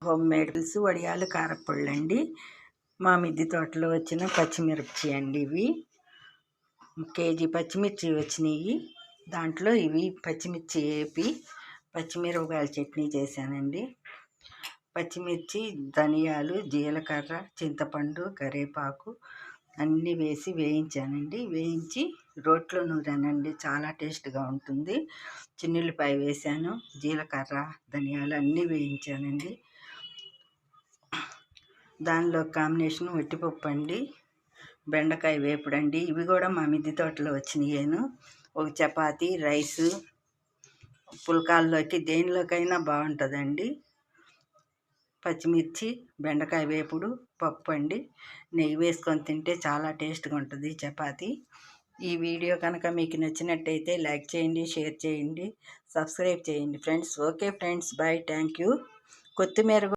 Home made పులుసు వడియాలు కారపొళ్ళు అండి. మా మిద్దె తోటలో వచ్చిన పచ్చిమిర్చి అండి. ఇవి కేజీ పచ్చిమిర్చి వచ్చినాయి. దాంట్లో ఇవి పచ్చిమిర్చి వేపి పచ్చిమిరపకాయల చట్నీ చేశానండి. పచ్చిమిర్చి, ధనియాలు, జీలకర్ర, చింతపండు, కరివేపాకు అన్నీ వేసి వేయించానండి. వేయించి రోట్లో నూరానండి. చాలా టేస్ట్గా ఉంటుంది. చిన్నుల్లిపాయ వేసాను, జీలకర్ర, ధనియాలు అన్నీ వేయించానండి. దానిలో కాంబినేషన్ వట్టిపప్పు అండి, బెండకాయ వేపుడండి. ఇవి కూడా మా మిద్దె తోటలో వచ్చినాయేను. ఒక చపాతీ, రైసు, పుల్కాల్లోకి దేనిలోకైనా బాగుంటుందండి. పచ్చిమిర్చి, బెండకాయ వేపుడు, పప్పు అండి. నెయ్యి వేసుకొని తింటే చాలా టేస్ట్గా ఉంటుంది చపాతీ. ఈ వీడియో కనుక మీకు నచ్చినట్టయితే లైక్ చేయండి, షేర్ చేయండి, సబ్స్క్రైబ్ చేయండి friends. Okay friends, bye, thank you. కొత్తిమీర